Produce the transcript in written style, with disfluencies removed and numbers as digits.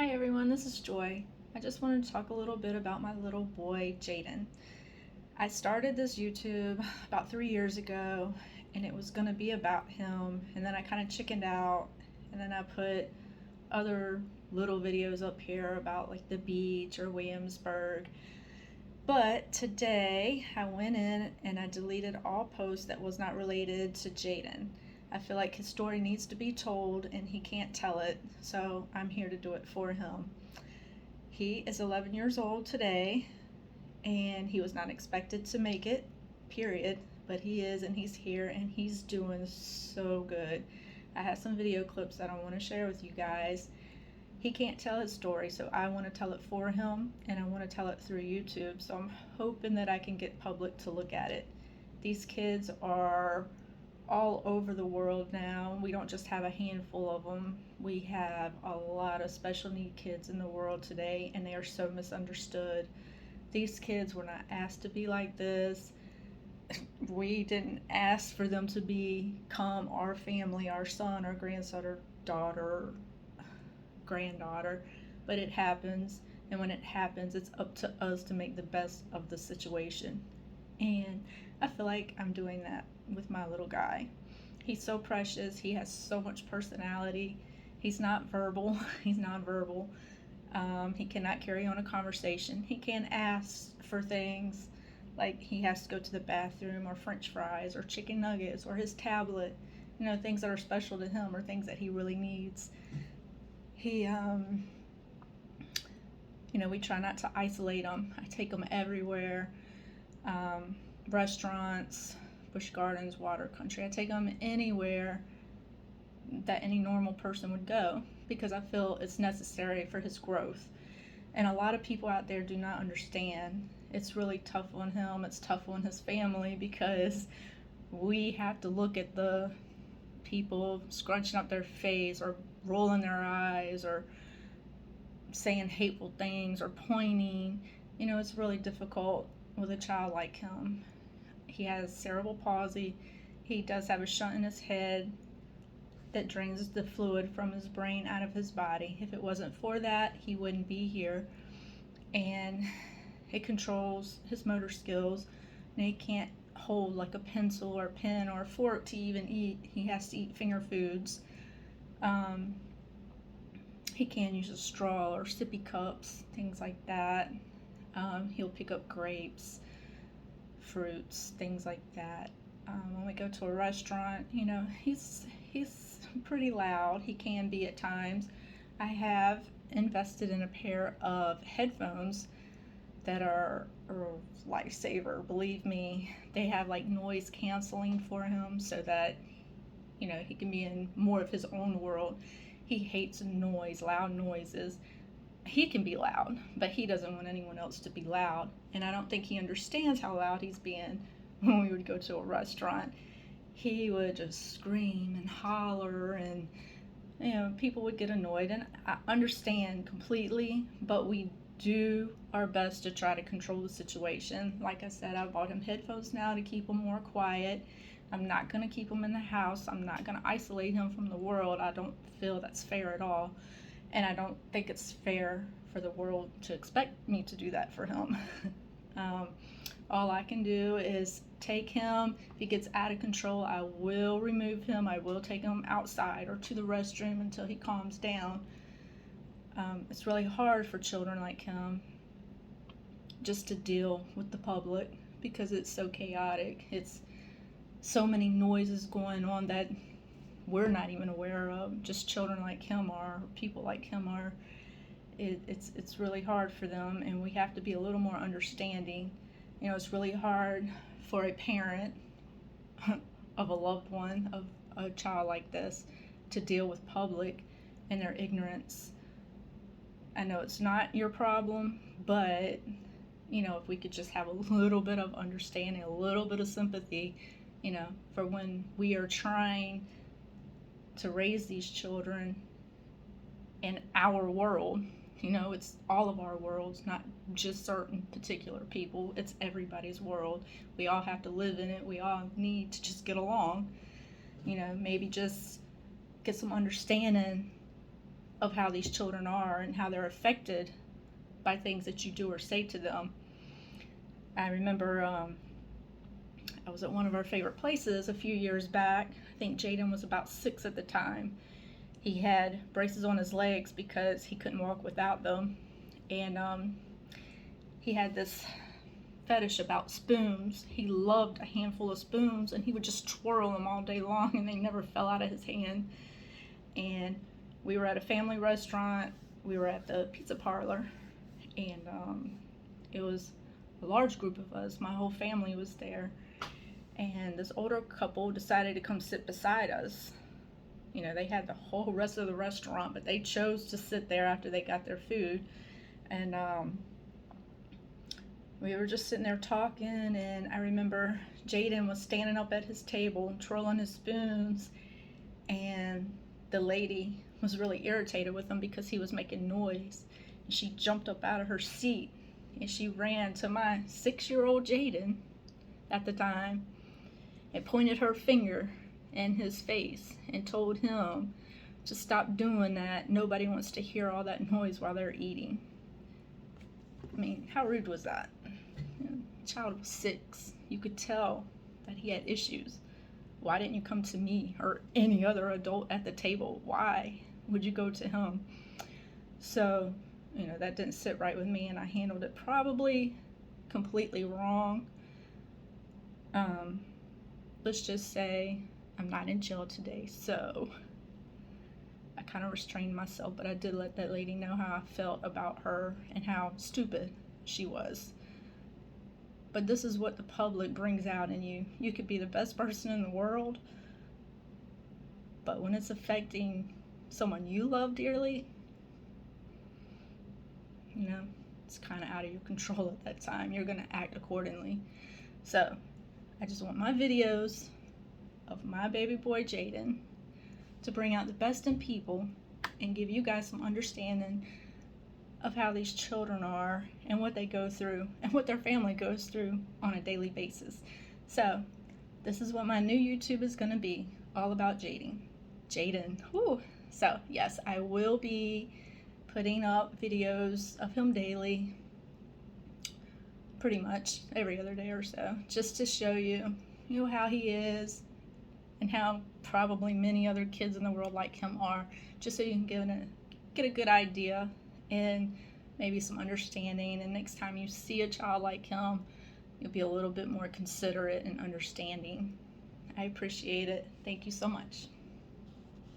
Hi everyone, this is Joy. I just wanted to talk a little bit about my little boy, Jaden. I started this YouTube about 3 years ago and it was going to be about him, and then I kind of chickened out, and then I put other little videos up here about like the beach or Williamsburg. But today I went in and I deleted all posts that was not related to Jaden. I feel like his story needs to be told and he can't tell it, so I'm here to do it for him. He is 11 years old today, and he was not expected to make it, period. But he is, and he's here, and he's doing so good. I have some video clips that I want to share with you guys. He can't tell his story, so I want to tell it for him, and I want to tell it through YouTube. So I'm hoping that I can get public to look at it. These kids are all over the world now. We don't just have a handful of them. We have a lot of special need kids in the world today, and they are so misunderstood. These kids were not asked to be like this. We didn't ask for them to become our family, our son, our grandson, or daughter, granddaughter, but it happens, and when it happens, it's up to us to make the best of the situation. And I feel like I'm doing that with my little guy. He's so precious. He has so much personality. He's not verbal. He's nonverbal. He cannot carry on a conversation. He can't ask for things like he has to go to the bathroom, or french fries, or chicken nuggets, or his tablet. Things that are special to him, or things that he really needs. We try not to isolate him. I take him everywhere. Restaurants, Busch Gardens, Water Country. I take them anywhere that any normal person would go because I feel it's necessary for his growth. And a lot of people out there do not understand. It's really tough on him. It's tough on his family because we have to look at the people scrunching up their face or rolling their eyes or saying hateful things or pointing. It's really difficult with a child like him. He has cerebral palsy. He does have a shunt in his head that drains the fluid from his brain out of his body. If it wasn't for that, he wouldn't be here. And it controls his motor skills. And he can't hold like a pencil or a pen or a fork to even eat. He has to eat finger foods. He can use a straw or sippy cups, things like that. He'll pick up grapes, fruits, things like that. When we go to a restaurant, he's pretty loud. He can be at times. I have invested in a pair of headphones that are a lifesaver. Believe me, they have like noise canceling for him so that he can be in more of his own world. He hates noise, loud noises. He can be loud, but he doesn't want anyone else to be loud. And I don't think he understands how loud he's being. When we would go to a restaurant, he would just scream and holler, and people would get annoyed. And I understand completely, but we do our best to try to control the situation. Like I said, I bought him headphones now to keep him more quiet. I'm not going to keep him in the house. I'm not going to isolate him from the world. I don't feel that's fair at all. And I don't think it's fair for the world to expect me to do that for him. All I can do is take him. If he gets out of control, I will remove him. I will take him outside or to the restroom until he calms down. It's really hard for children like him just to deal with the public because it's so chaotic. It's so many noises going on that we're not even aware of. Just children like him are, people like him are. It's really hard for them, and we have to be a little more understanding. It's really hard for a parent of a loved one, of a child like this, to deal with public and their ignorance. I know it's not your problem, but if we could just have a little bit of understanding, a little bit of sympathy, for when we are trying to raise these children in our world. It's all of our worlds, not just certain particular people. It's everybody's world. We all have to live in it. We all need to just get along. Maybe just get some understanding of how these children are and how they're affected by things that you do or say to them. I remember I was at one of our favorite places a few years back. I think Jaden was about 6 at the time. He had braces on his legs because he couldn't walk without them. And he had this fetish about spoons. He loved a handful of spoons, and he would just twirl them all day long, and they never fell out of his hand. And we were at a family restaurant. We were at the pizza parlor, and it was a large group of us. My whole family was there. And this older couple decided to come sit beside us. You know, they had the whole rest of the restaurant, but they chose to sit there after they got their food. And we were just sitting there talking, and I remember Jaden was standing up at his table, twirling his spoons, and the lady was really irritated with him because he was making noise. And she jumped up out of her seat, and she ran to my 6-year-old Jaden at the time and pointed her finger in his face and told him to stop doing that. Nobody wants to hear all that noise while they're eating. I mean, how rude was that? You know, the child was 6. You could tell that he had issues. Why didn't you come to me or any other adult at the table? Why would you go to him? So, you know, that didn't sit right with me, and I handled it probably completely wrong. Let's just say I'm not in jail today, so I kind of restrained myself, but I did let that lady know how I felt about her and how stupid she was. But this is what the public brings out in you. You could be the best person in the world, but when it's affecting someone you love dearly, you know, it's kind of out of your control at that time. You're going to act accordingly. So I just want my videos of my baby boy Jaden to bring out the best in people and give you guys some understanding of how these children are and what they go through and what their family goes through on a daily basis. So this is what my new YouTube is going to be, all about Jaden. Whew. So yes, I will be putting up videos of him daily, pretty much every other day or so, just to show you, you know, how he is and how probably many other kids in the world like him are, just so you can get a good idea and maybe some understanding. And next time you see a child like him, you'll be a little bit more considerate and understanding. I appreciate it. Thank you so much.